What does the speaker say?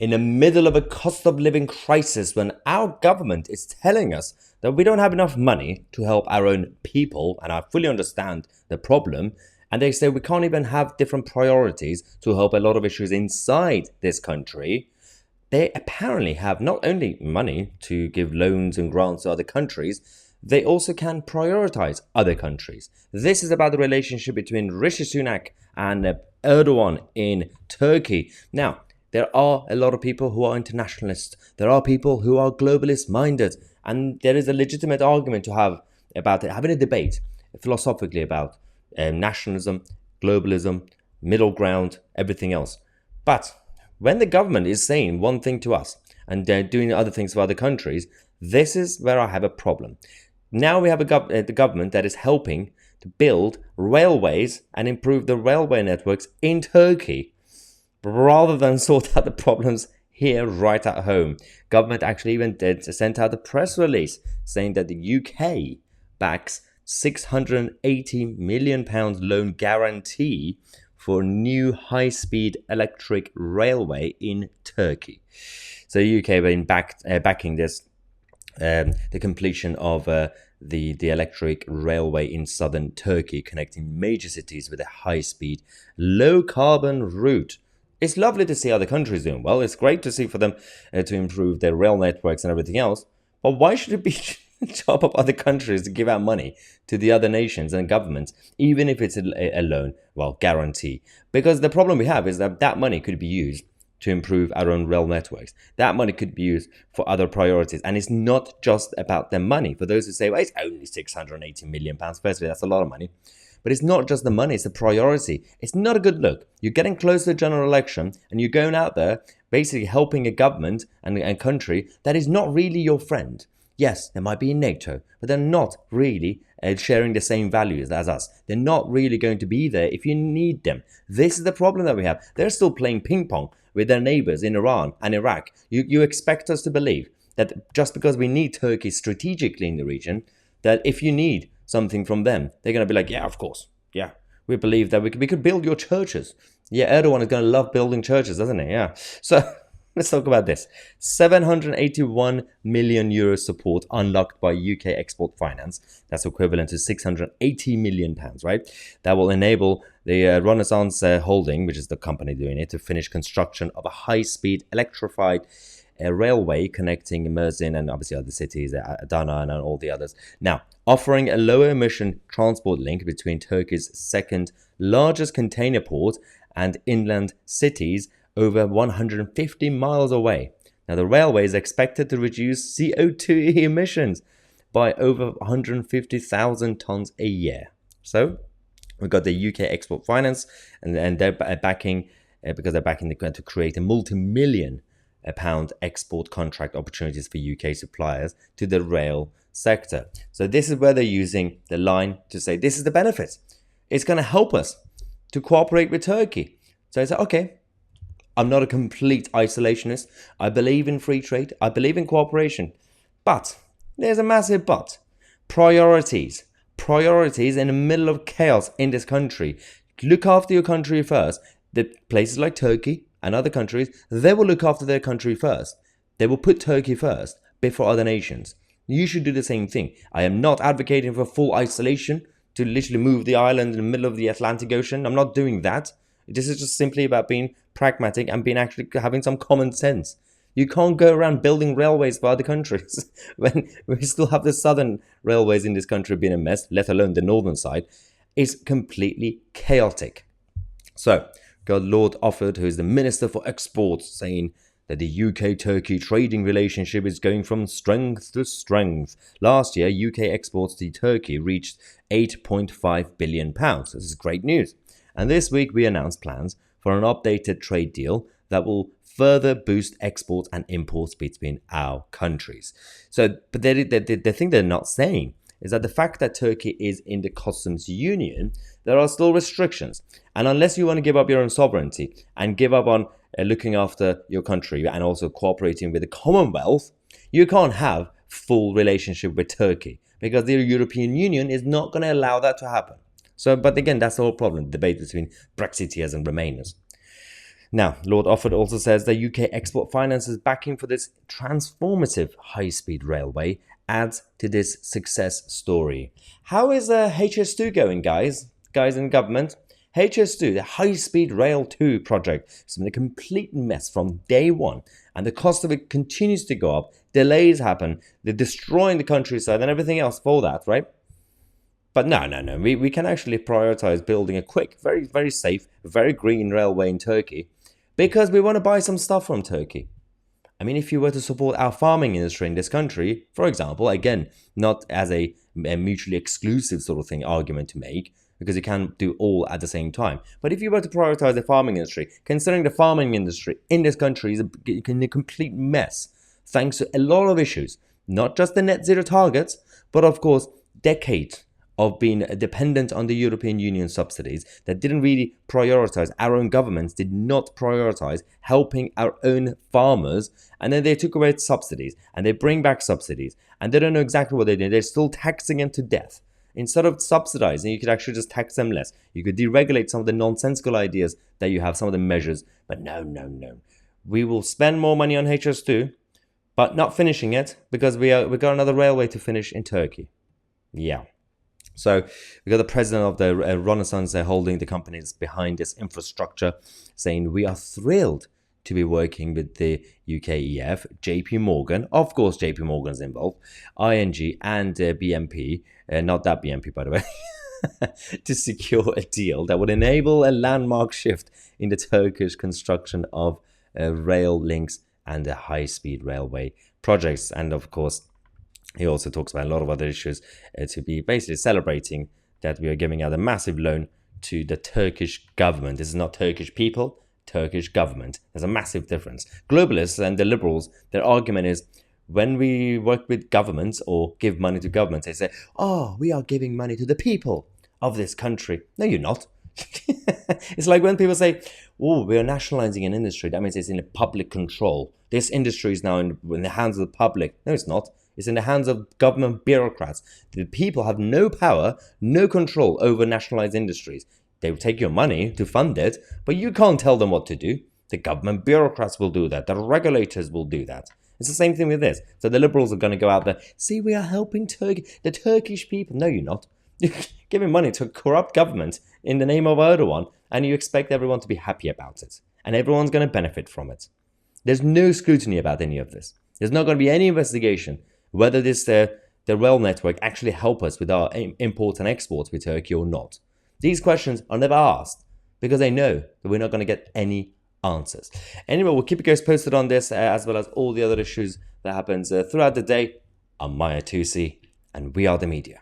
in the middle of a cost of living crisis when our government is telling us that we don't have enough money to help our own people, and I fully understand the problem, and they say we can't even have different priorities to help a lot of issues inside this country. They apparently have not only money to give loans and grants to other countries, they also can prioritize other countries. This is about the relationship between Rishi Sunak and Erdogan in Turkey. Now, there are a lot of people who are internationalists. There are people who are globalist minded. And there is a legitimate argument to have about it, having a debate philosophically about nationalism, globalism, middle ground, everything else. But when the government is saying one thing to us and doing other things for other countries, this is where I have a problem. Now we have the government that is helping to build railways and improve the railway networks in Turkey, rather than sort out the problems here right at home. Government actually even sent out a press release saying that the UK backs £680 million loan guarantee for new high-speed electric railway in Turkey. So the UK have been backing this, the completion of the electric railway in southern Turkey, connecting major cities with a high-speed, low-carbon route. It's lovely to see other countries doing well. It's great to see for them to improve their rail networks and everything else. But why should it be job of other countries to give out money to the other nations and governments, even if it's a loan, guarantee? Because the problem we have is that that money could be used to improve our own rail networks. That money could be used for other priorities. And it's not just about the money. For those who say, well, it's only £680 million. Firstly, that's a lot of money. But it's not just the money, it's the priority. It's not a good look. You're getting close to the general election and you're going out there basically helping a government and a country that is not really your friend. Yes, they might be in NATO, but they're not really sharing the same values as us. They're not really going to be there if you need them. This is the problem that we have. They're still playing ping pong with their neighbors in Iran and Iraq. You expect us to believe that just because we need Turkey strategically in the region, that if you need something from them, they're going to be like, yeah, of course. Yeah, we believe that we could build your churches. Yeah, Erdogan is going to love building churches, doesn't he? Yeah. So let's talk about this. €781 million support unlocked by UK Export Finance. That's equivalent to £680 million, right? That will enable the Renaissance Holding, which is the company doing it, to finish construction of a high-speed electrified railway connecting Mersin and obviously other cities, Adana and all the others. Now, offering a lower emission transport link between Turkey's second largest container port and inland cities over 150 miles away. Now, the railway is expected to reduce CO2 emissions by over 150,000 tons a year. So, we've got the UK Export Finance, and they're backing, because they're backing to create a multi-million pound export contract opportunities for UK suppliers to the rail sector. So this is where they're using the line to say, this is the benefit. It's going to help us to cooperate with Turkey. So I say, okay, I'm not a complete isolationist. I believe in free trade. I believe in cooperation. But there's a massive but. Priorities. Priorities in the middle of chaos in this country. Look after your country first. The places like Turkey and other countries, they will look after their country first. They will put Turkey first before other nations. You should do the same thing. I am not advocating for full isolation, to literally move the island in the middle of the Atlantic Ocean. I'm not doing that. This is just simply about being pragmatic and being actually having some common sense. You can't go around building railways for other countries when we still have the southern railways in this country being a mess, let alone the northern side. It's completely chaotic. So, got Lord Offord, who is the Minister for Exports, saying that the UK-Turkey trading relationship is going from strength to strength. Last year, UK exports to Turkey reached £8.5 billion. This is great news. And this week, we announced plans for an updated trade deal that will further boost exports and imports between our countries. So, but the thing they're not saying is that the fact that Turkey is in the customs union, there are still restrictions. And unless you want to give up your own sovereignty and give up on looking after your country and also cooperating with the Commonwealth, you can't have full relationship with Turkey because the European Union is not going to allow that to happen. So, but again, that's the whole problem, the debate between Brexiteers and Remainers. Now, Lord Offord also says that UK Export Finance's backing for this transformative high-speed railway adds to this success story. How is HS2 going, guys? Guys in government? HS2, the High-Speed Rail 2 project, has been a complete mess from day one, and the cost of it continues to go up. Delays happen, they're destroying the countryside and everything else for that, right? But no. We can actually prioritize building a quick, very, very safe, very green railway in Turkey because we want to buy some stuff from Turkey. I mean, if you were to support our farming industry in this country, for example, again, not as a mutually exclusive sort of thing argument to make, because you can't do all at the same time. But if you were to prioritize the farming industry, considering the farming industry in this country is a complete mess, thanks to a lot of issues, not just the net zero targets, but of course, decades of being dependent on the European Union subsidies that didn't really prioritize. Our own governments did not prioritize helping our own farmers, and then they took away subsidies and they bring back subsidies and they don't know exactly what they did. They're still taxing them to death. Instead of subsidizing, you could actually just tax them less. You could deregulate some of the nonsensical ideas that you have, some of the measures. But no. We will spend more money on HS2, but not finishing it because we got another railway to finish in Turkey. Yeah. So we got the president of the Renaissance holding the companies behind this infrastructure saying we are thrilled to be working with the UKEF, JP Morgan, of course JP Morgan is involved, ING and BNP, not that BNP by the way, to secure a deal that would enable a landmark shift in the Turkish construction of rail links and the high-speed railway projects. And of course, he also talks about a lot of other issues to be basically celebrating that we are giving out a massive loan to the Turkish government. This is not Turkish people, Turkish government. There's a massive difference. Globalists and the liberals, their argument is when we work with governments or give money to governments, they say, oh, we are giving money to the people of this country. No, you're not. It's like when people say, oh, we are nationalizing an industry. That means it's in public control. This industry is now in the hands of the public. No, it's not. It's in the hands of government bureaucrats. The people have no power, no control over nationalized industries. They will take your money to fund it, but you can't tell them what to do. The government bureaucrats will do that. The regulators will do that. It's the same thing with this. So the liberals are going to go out there, see, we are helping the Turkish people. No, you're not. You're giving money to a corrupt government in the name of Erdogan, and you expect everyone to be happy about it. And everyone's going to benefit from it. There's no scrutiny about any of this. There's not going to be any investigation whether this the rail network actually help us with our imports and exports with Turkey or not. These questions are never asked because they know that we're not going to get any answers. Anyway, we'll keep you guys posted on this as well as all the other issues that happens throughout the day. I'm Mahyar Tousi, and we are the media.